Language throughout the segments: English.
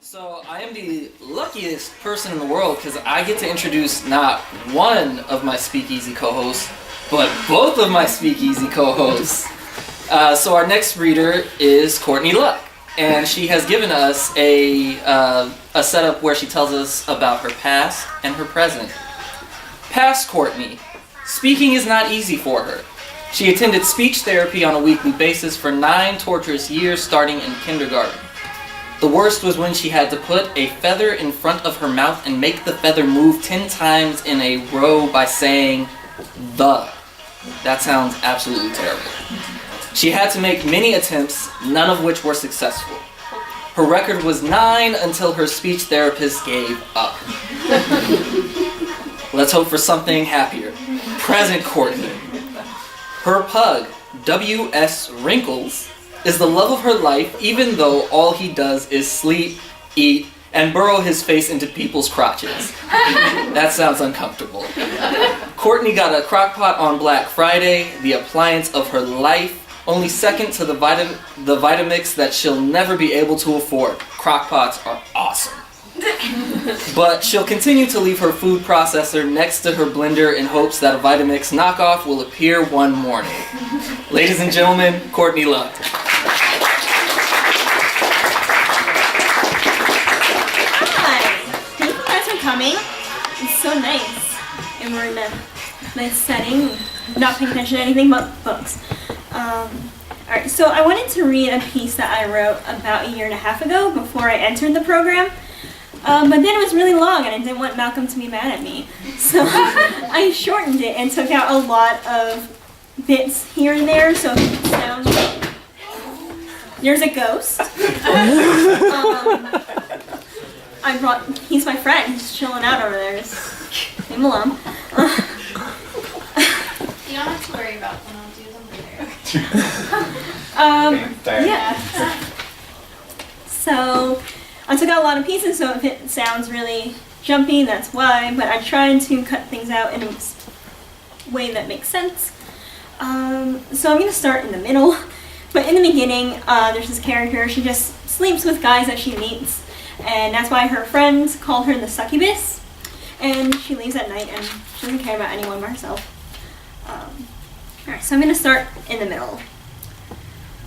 So I am the luckiest person in the world because I get to introduce not one of my Speakeasy co-hosts, but both of my Speakeasy co-hosts. So our next reader is Courtney Luk, and she has given us a setup where she tells us about her past and her present. Past Courtney. Speaking is not easy for her. She attended speech therapy on a weekly basis for 9 torturous years starting in kindergarten. The worst was when she had to put a feather in front of her mouth and make the feather move 10 times in a row by saying, "the." That sounds absolutely terrible. She had to make many attempts, none of which were successful. Her record was 9 until her speech therapist gave up. Let's hope for something happier. Present Courtney. Her pug, W.S. Wrinkles, is the love of her life, even though all he does is sleep, eat, and burrow his face into people's crotches. That sounds uncomfortable. Courtney got a crock pot on Black Friday, the appliance of her life, only second to the Vitamix that she'll never be able to afford. Crock pots are awesome. But she'll continue to leave her food processor next to her blender in hopes that a Vitamix knockoff will appear one morning. Ladies and gentlemen, Courtney Luk. Coming. It's so nice. And we're in a nice setting, not paying attention to anything but books. Alright, so I wanted to read a piece that I wrote about a year and a half ago before I entered the program. But then it was really long and I didn't want Malcolm to be mad at me. So I shortened it and took out a lot of bits here and there so it sounds like there's a ghost. He's my friend, he's chilling out over there, just leave him alone. You don't have to worry about them, I'll do them later. Yeah. So, I took out a lot of pieces, so if it sounds really jumpy, that's why, but I tried to cut things out in a way that makes sense. So I'm going to start in the middle, but in the beginning, there's this character, she just sleeps with guys that she meets. And that's why her friends call her the succubus. And she leaves at night and she doesn't care about anyone but herself. Alright, so I'm going to start in the middle.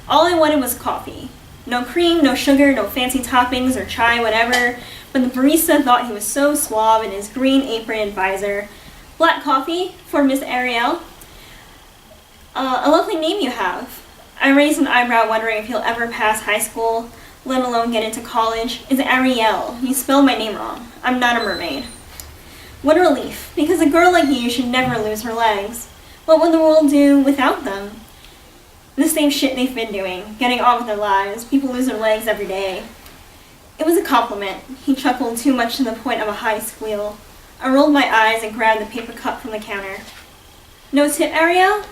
All I wanted was coffee. No cream, no sugar, no fancy toppings or chai, whatever. But the barista thought he was so suave in his green apron and visor. Black coffee for Miss Ariel. A lovely name you have. I raised an eyebrow wondering if he'll ever pass high school, let alone get into college. It's Ariel. You spelled my name wrong. I'm not a mermaid. What a relief, because a girl like you should never lose her legs. What would the world do without them? The same shit they've been doing, getting on with their lives. People lose their legs every day. It was a compliment. He chuckled too much to the point of a high squeal. I rolled my eyes and grabbed the paper cup from the counter. No tip, Ariel?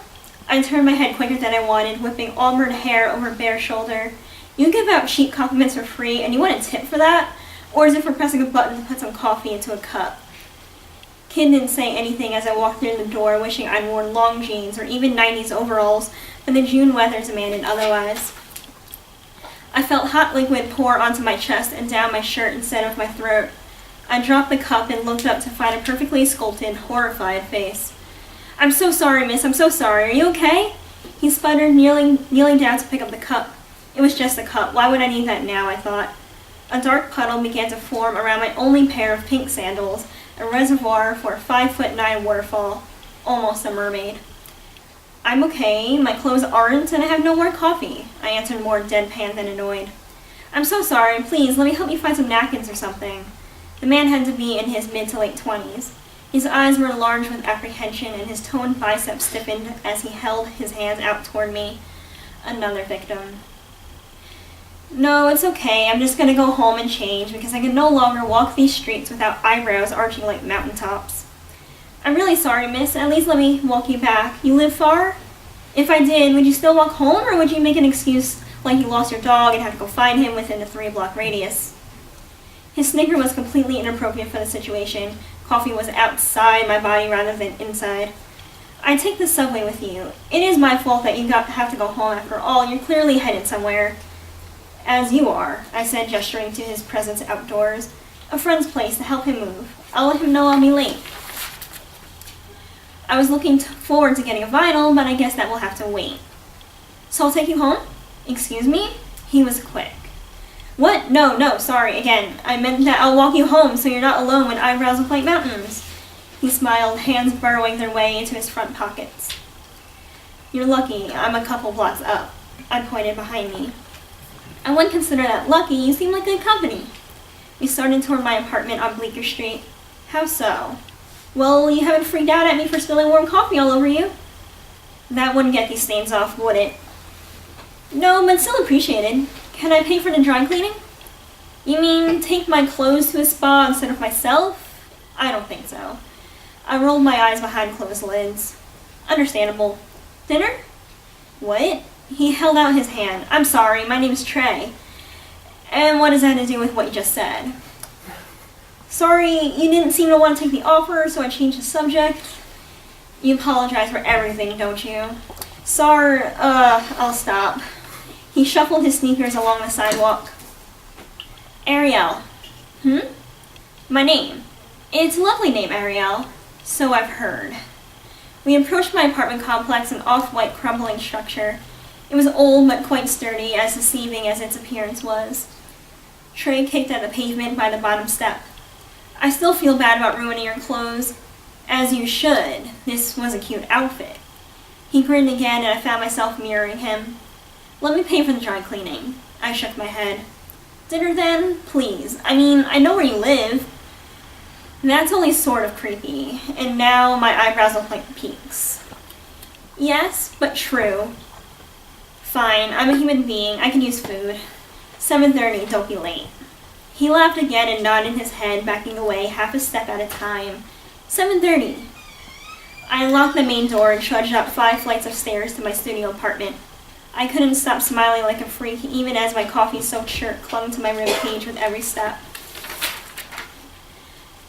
I turned my head quicker than I wanted, whipping auburn hair over bare shoulder. You give out cheap compliments for free, and you want a tip for that? Or is it for pressing a button to put some coffee into a cup? Kid didn't say anything as I walked through the door, wishing I'd worn long jeans or even 90s overalls, but the June weather demanded otherwise. I felt hot liquid pour onto my chest and down my shirt instead of my throat. I dropped the cup and looked up to find a perfectly sculpted, horrified face. I'm so sorry, miss, I'm so sorry. Are you okay? He sputtered, kneeling down to pick up the cup. It was just a cup. Why would I need that now, I thought. A dark puddle began to form around my only pair of pink sandals, a reservoir for a 5'9" waterfall. Almost a mermaid. I'm okay. My clothes aren't, and I have no more coffee. I answered more deadpan than annoyed. I'm so sorry. Please, let me help you find some napkins or something. The man had to be in his mid to late 20s. His eyes were large with apprehension, and his toned biceps stiffened as he held his hands out toward me. Another victim. No, it's okay. I'm just gonna go home and change because I can no longer walk these streets without eyebrows arching like mountaintops. I'm really sorry, miss. At least let me walk you back. You live far? If I did, would you still walk home or would you make an excuse like you lost your dog and have to go find him within a 3-block radius? His snicker was completely inappropriate for the situation. Coffee was outside my body rather than inside. I take the subway with you. It is my fault that you have to go home after all. You're clearly headed somewhere. As you are, I said, gesturing to his presence outdoors. A friend's place to help him move. I'll let him know I'll be late. I was looking forward to getting a vinyl, but I guess that will have to wait. So I'll take you home? Excuse me? He was quick. What? No, sorry, again. I meant that I'll walk you home so you're not alone when eyebrows look like mountains. He smiled, hands burrowing their way into his front pockets. You're lucky, I'm a couple blocks up. I pointed behind me. I wouldn't consider that lucky, you seem like good company. We started toward my apartment on Bleecker Street. How so? Well, you haven't freaked out at me for spilling warm coffee all over you. That wouldn't get these stains off, would it? No, but still appreciated. Can I pay for the dry cleaning? You mean take my clothes to a spa instead of myself? I don't think so. I rolled my eyes behind closed lids. Understandable. Dinner? What? He held out his hand. I'm sorry, my name's Trey. And what does that have to do with what you just said? Sorry, you didn't seem to want to take the offer, so I changed the subject. You apologize for everything, don't you? Sorry, I'll stop. He shuffled his sneakers along the sidewalk. Ariel. My name. It's a lovely name, Ariel. So I've heard. We approached my apartment complex, an off-white crumbling structure. It was old but quite sturdy, as deceiving as its appearance was. Trey kicked at the pavement by the bottom step. I still feel bad about ruining your clothes. As you should. This was a cute outfit. He grinned again, and I found myself mirroring him. Let me pay for the dry cleaning. I shook my head. Dinner then? Please. I mean, I know where you live. That's only sort of creepy, and now my eyebrows look like peaks. Yes, but true. Fine, I'm a human being. I can use food. 7:30, don't be late. He laughed again and nodded his head, backing away half a step at a time. 7:30. I unlocked the main door and trudged up 5 flights of stairs to my studio apartment. I couldn't stop smiling like a freak, even as my coffee-soaked shirt clung to my ribcage with every step.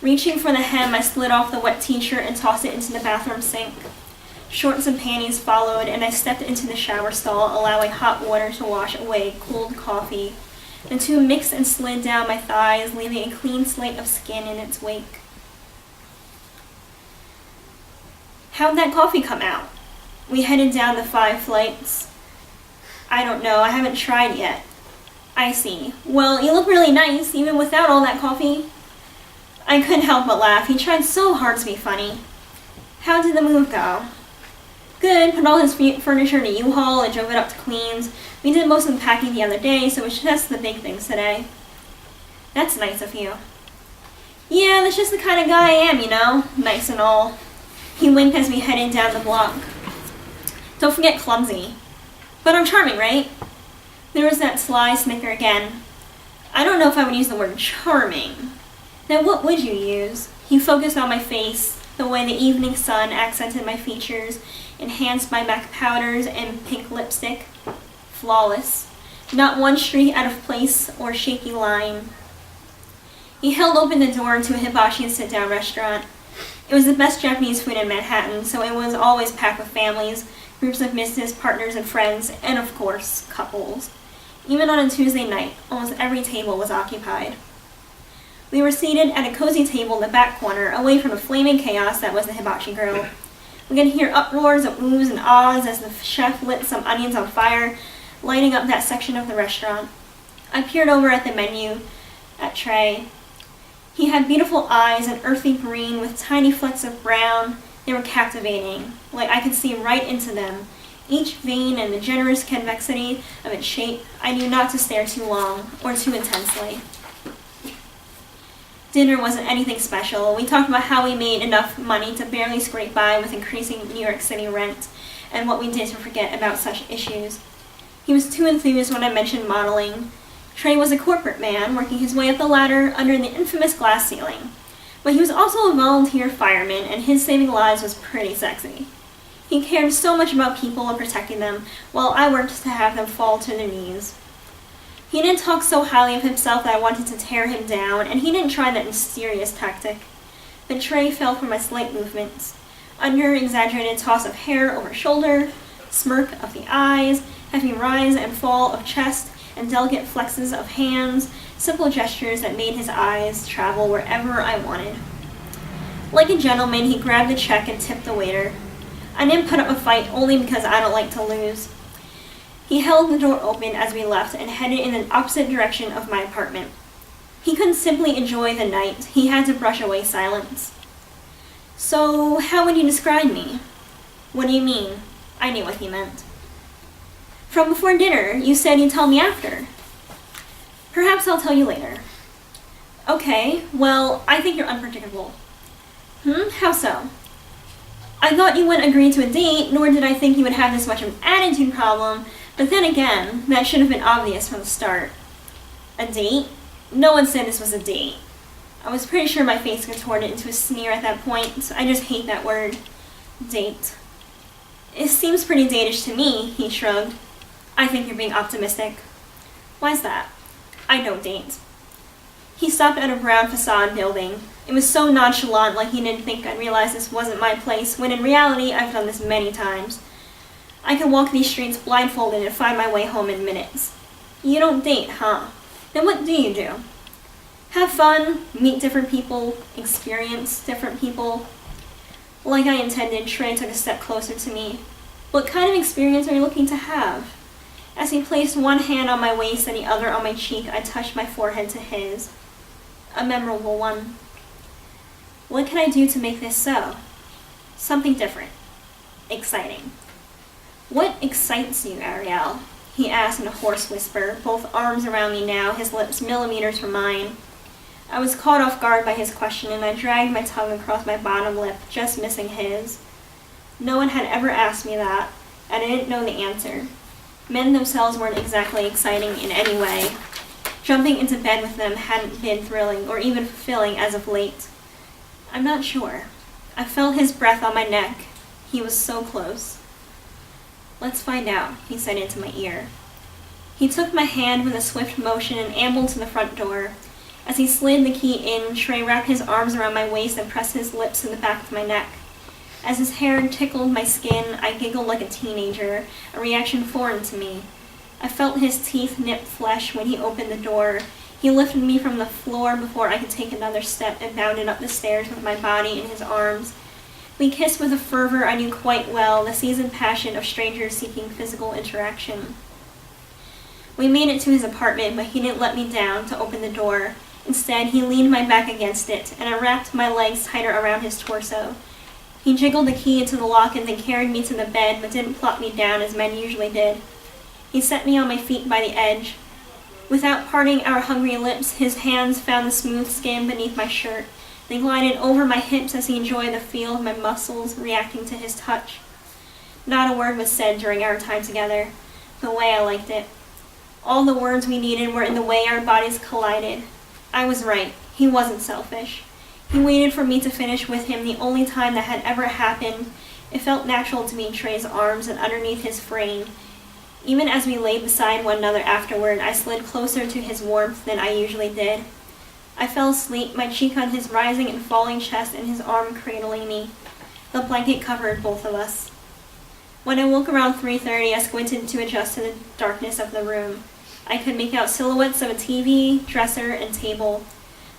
Reaching for the hem, I slid off the wet t-shirt and tossed it into the bathroom sink. Shorts and panties followed, and I stepped into the shower stall, allowing hot water to wash away cold coffee. The two mixed and slid down my thighs, leaving a clean slate of skin in its wake. How'd that coffee come out? We headed down the 5 flights. I don't know, I haven't tried yet. I see. Well, you look really nice, even without all that coffee. I couldn't help but laugh. He tried so hard to be funny. How did the move go? Good, put all his furniture in a U-Haul and drove it up to Queens. We did most of the packing the other day, so it's just the big things today. That's nice of you. Yeah, that's just the kind of guy I am, you know? Nice and all. He winked as we headed down the block. Don't forget clumsy. But I'm charming, right? There was that sly snicker again. I don't know if I would use the word charming. Then what would you use? He focused on my face, the way the evening sun accented my features, enhanced by MAC powders and pink lipstick. Flawless. Not one streak out of place or shaky line. He held open the door to a hibachi sit-down restaurant. It was the best Japanese food in Manhattan, so it was always packed with families, groups of business partners and friends, and of course, couples. Even on a Tuesday night, almost every table was occupied. We were seated at a cozy table in the back corner, away from the flaming chaos that was the hibachi grill. We could hear uproars of oohs and ahs as the chef lit some onions on fire, lighting up that section of the restaurant. I peered over at the menu, at Trey. He had beautiful eyes, an earthy green with tiny flecks of brown. They were captivating, like I could see right into them. Each vein and the generous convexity of its shape, I knew not to stare too long or too intensely. Dinner wasn't anything special. We talked about how we made enough money to barely scrape by with increasing New York City rent, and what we did to forget about such issues. He was too enthused when I mentioned modeling. Trey was a corporate man, working his way up the ladder under the infamous glass ceiling. But he was also a volunteer fireman, and his saving lives was pretty sexy. He cared so much about people and protecting them, while I worked to have them fall to their knees. He didn't talk so highly of himself that I wanted to tear him down, and he didn't try that mysterious tactic. But Trey fell for my slight movements. Under exaggerated toss of hair over shoulder, smirk of the eyes, heavy rise and fall of chest, and delicate flexes of hands, simple gestures that made his eyes travel wherever I wanted. Like a gentleman, he grabbed the check and tipped the waiter. I didn't put up a fight only because I don't like to lose. He held the door open as we left and headed in the opposite direction of my apartment. He couldn't simply enjoy the night. He had to brush away silence. So, how would you describe me? What do you mean? I knew what he meant. From before dinner, you said you'd tell me after. Perhaps I'll tell you later. Okay, well, I think you're unpredictable. How so? I thought you wouldn't agree to a date, nor did I think you would have this much of an attitude problem, but then again, that should have been obvious from the start. A date? No one said this was a date. I was pretty sure my face contorted into a sneer at that point. I just hate that word. Date. It seems pretty datish to me, he shrugged. I think you're being optimistic. Why's that? I don't date. He stopped at a brown facade building. It was so nonchalant, like he didn't think I'd realize this wasn't my place, when in reality I've done this many times. I could walk these streets blindfolded and find my way home in minutes. You don't date, huh? Then what do you do? Have fun, meet different people, experience different people. Like I intended, Trey took a step closer to me. What kind of experience are you looking to have? As he placed one hand on my waist and the other on my cheek, I touched my forehead to his. A memorable one. What can I do to make this so? Something different. Exciting. What excites you, Ariel? He asked in a hoarse whisper, both arms around me now, his lips millimeters from mine. I was caught off guard by his question, and I dragged my tongue across my bottom lip, just missing his. No one had ever asked me that, and I didn't know the answer. Men themselves weren't exactly exciting in any way. Jumping into bed with them hadn't been thrilling or even fulfilling as of late. I'm not sure. I felt his breath on my neck. He was so close. Let's find out, he said into my ear. He took my hand with a swift motion and ambled to the front door. As he slid the key in, Trey wrapped his arms around my waist and pressed his lips to the back of my neck. As his hair tickled my skin, I giggled like a teenager, a reaction foreign to me. I felt his teeth nip flesh when he opened the door. He lifted me from the floor before I could take another step and bounded up the stairs with my body in his arms. We kissed with a fervor I knew quite well, the seasoned passion of strangers seeking physical interaction. We made it to his apartment, but he didn't let me down to open the door. Instead, he leaned my back against it, and I wrapped my legs tighter around his torso. He jiggled the key into the lock and then carried me to the bed, but didn't plop me down as men usually did. He set me on my feet by the edge. Without parting our hungry lips, his hands found the smooth skin beneath my shirt. They glided over my hips as he enjoyed the feel of my muscles reacting to his touch. Not a word was said during our time together, the way I liked it. All the words we needed were in the way our bodies collided. I was right. He wasn't selfish. He waited for me to finish with him the only time that had ever happened. It felt natural to me in Trey's arms and underneath his frame. Even as we lay beside one another afterward, I slid closer to his warmth than I usually did. I fell asleep, my cheek on his rising and falling chest and his arm cradling me. The blanket covered both of us. When I woke around 3:30, I squinted to adjust to the darkness of the room. I could make out silhouettes of a TV, dresser, and table.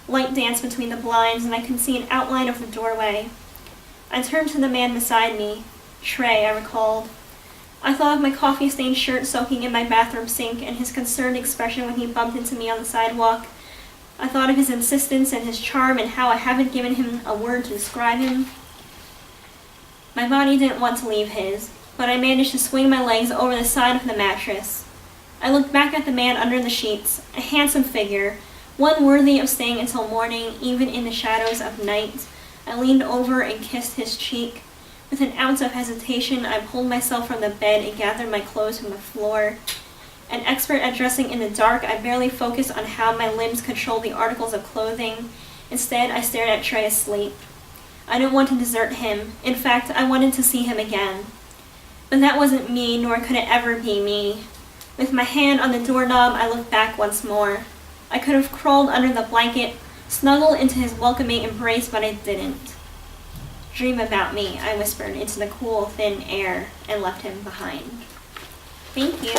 Light danced between the blinds, and I could see an outline of the doorway. I turned to the man beside me. Trey, I recalled. I thought of my coffee-stained shirt soaking in my bathroom sink and his concerned expression when he bumped into me on the sidewalk. I thought of his insistence and his charm and how I haven't given him a word to describe him. My body didn't want to leave his, but I managed to swing my legs over the side of the mattress. I looked back at the man under the sheets, a handsome figure, one worthy of staying until morning, even in the shadows of night. I leaned over and kissed his cheek. With an ounce of hesitation, I pulled myself from the bed and gathered my clothes from the floor. An expert at dressing in the dark, I barely focused on how my limbs controlled the articles of clothing. Instead, I stared at Trey asleep. I didn't want to desert him. In fact, I wanted to see him again. But that wasn't me, nor could it ever be me. With my hand on the doorknob, I looked back once more. I could have crawled under the blanket, snuggled into his welcoming embrace, but I didn't. Dream about me, I whispered into the cool, thin air, and left him behind. Thank you.